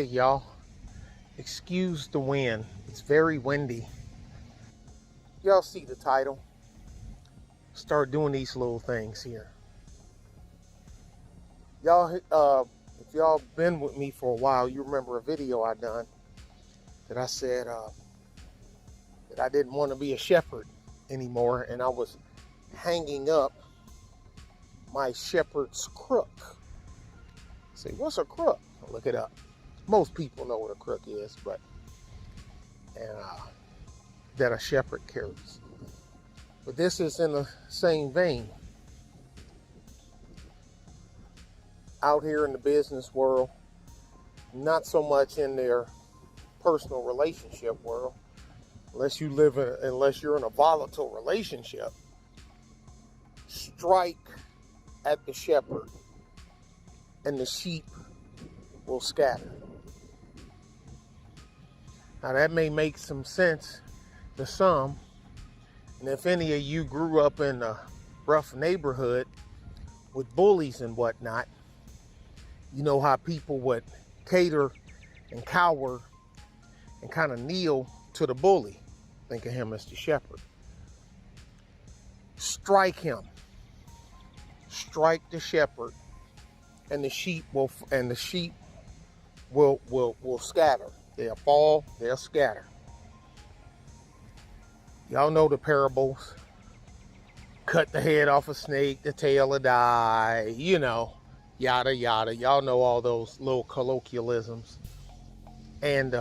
Hey y'all, excuse the wind. It's very windy. Y'all see the title? Start doing these little things here. Y'all, if y'all been with me for a while, you remember a video I done that I said that I didn't want to be a shepherd anymore, and I was hanging up my shepherd's crook. Say, what's a crook? Look it up. Most people know what a crook is, but that a shepherd carries. But this is in the same vein. Out here in the business world, not so much in their personal relationship world, unless you're in a volatile relationship. Strike at the shepherd, and the sheep will scatter. Now that may make some sense to some, and if any of you grew up in a rough neighborhood with bullies and whatnot, you know how people would cater and cower and kind of kneel to the bully. Think of him as the shepherd. Strike him. Strike the shepherd, and the sheep will scatter. They'll fall, they'll scatter. Y'all know the parables. Cut the head off a snake, the tail will die, yada, yada. Y'all know all those little colloquialisms. And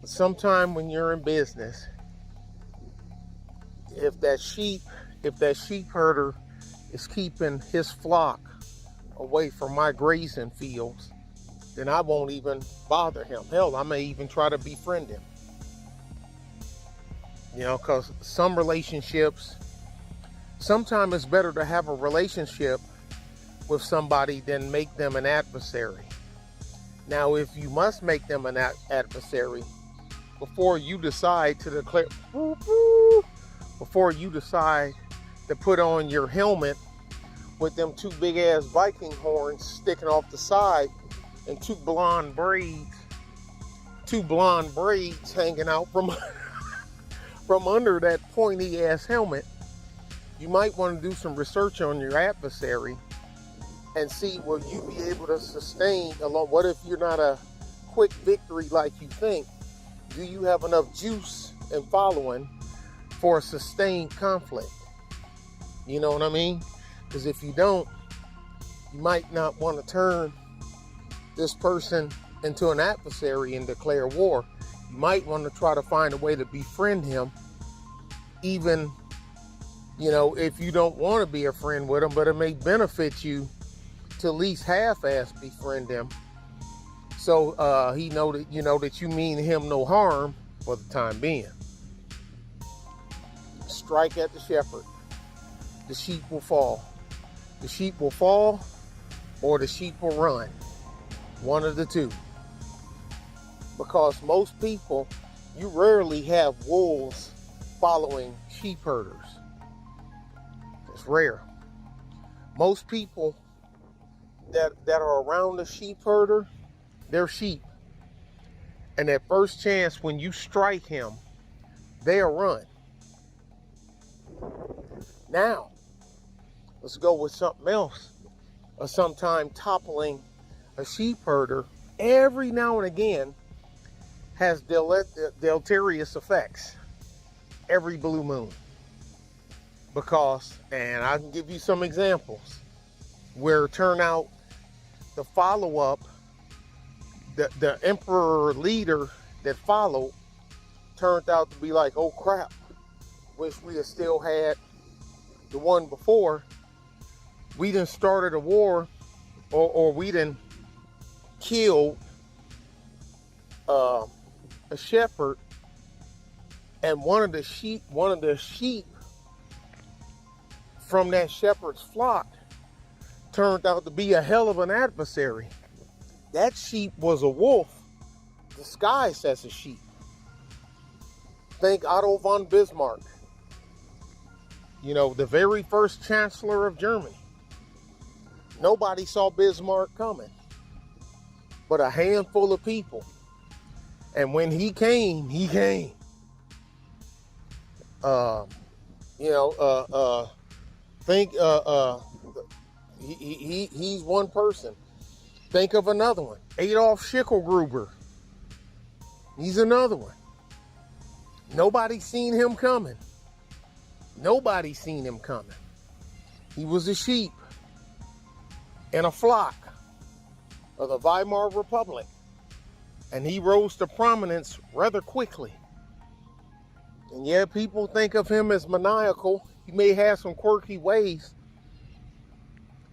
sometime when you're in business, if that sheep herder is keeping his flock away from my grazing fields, then I won't even bother him. Hell, I may even try to befriend him. Because some relationships, sometimes it's better to have a relationship with somebody than make them an adversary. Now, if you must make them an adversary, before you decide to declare, before you decide to put on your helmet with them two big ass Viking horns sticking off the side and two blonde braids hanging out from under that pointy ass helmet, you might want to do some research on your adversary and see, will you be able to sustain along? What if you're not a quick victory like you think? Do you have enough juice and following for a sustained conflict? You know what I mean? Because if you don't, you might not want to turn this person into an adversary and declare war. You might want to try to find a way to befriend him, even, if you don't want to be a friend with him, but it may benefit you to at least half-ass befriend him. So he know that you mean him no harm for the time being. Strike at the shepherd. The sheep will fall. The sheep will fall, or the sheep will run. One of the two. Because most people, you rarely have wolves following sheep herders. It's rare. Most people that are around the sheep herder, they're sheep. And at first chance, when you strike him, they'll run. Now, let's go with something else. Sometime toppling a sheep herder every now and again has deleterious effects every blue moon. Because, and I can give you some examples where it turned out the follow-up, the emperor leader that followed turned out to be like, oh crap, wish we had still had the one before. We done started a war, or we done killed a shepherd, and one of the sheep from that shepherd's flock turned out to be a hell of an adversary. That sheep was a wolf disguised as a sheep. Think Otto von Bismarck, the very first chancellor of Germany. Nobody saw Bismarck coming. but a handful of people. And when he came, he came. Think he's one person. Think of another one. Adolf Schicklgruber. He's another one. Nobody seen him coming. Nobody seen him coming. He was a sheep in a flock of the Weimar Republic. And he rose to prominence rather quickly. And yeah, people think of him as maniacal. He may have some quirky ways.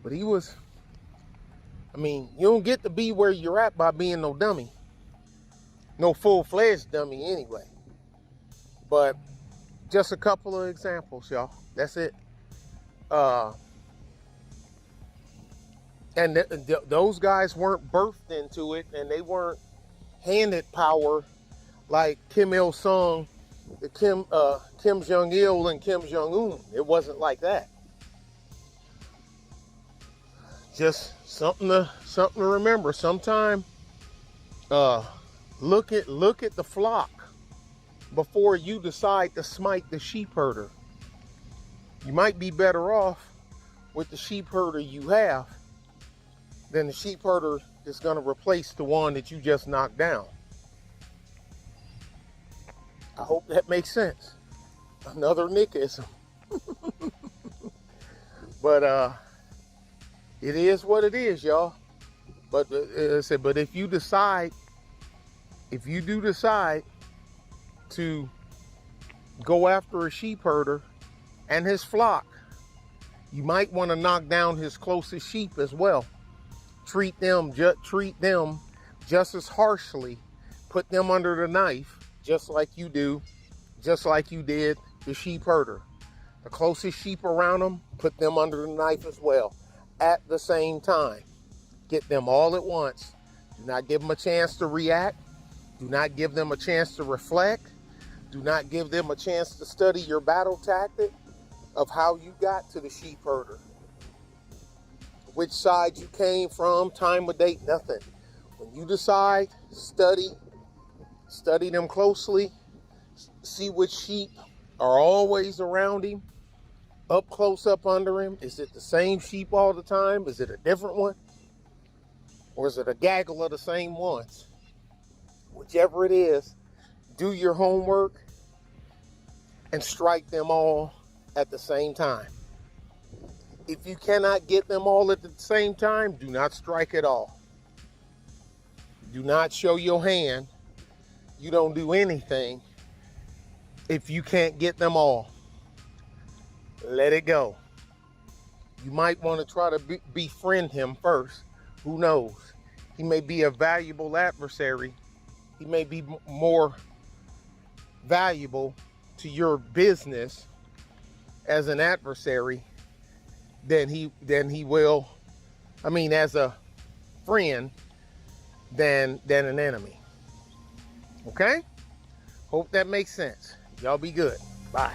But he was, you don't get to be where you're at by being no dummy. No full-fledged dummy anyway. But just a couple of examples, y'all. That's it. And those guys weren't birthed into it, and they weren't handed power like Kim Il-sung, Kim Jong-il, and Kim Jong-un. It wasn't like that. Just something to remember. Sometime, look at the flock before you decide to smite the sheep herder. You might be better off with the sheep herder you have than the sheep herder that's going to replace the one that you just knocked down. I hope that makes sense. Another Nickism. But it is what it is, y'all. But but if you do decide to go after a sheep herder and his flock, you might want to knock down his closest sheep as well. Treat them just as harshly. Put them under the knife, just like you did the sheep herder. The closest sheep around them, put them under the knife as well. At the same time, get them all at once. Do not give them a chance to react. Do not give them a chance to reflect. Do not give them a chance to study your battle tactic of how you got to the sheep herder. Which side you came from, time of date, nothing. When you decide, study them closely, see which sheep are always around him, up close, up under him. Is it the same sheep all the time? Is it a different one? Or is it a gaggle of the same ones? Whichever it is, do your homework and strike them all at the same time. If you cannot get them all at the same time, do not strike at all. Do not show your hand. You don't do anything if you can't get them all. Let it go. You might want to try to befriend him first. Who knows? He may be a valuable adversary. He may be more valuable to your business as an adversary than he will, as a friend than an enemy. Okay? Hope that makes sense. Y'all be good. Bye.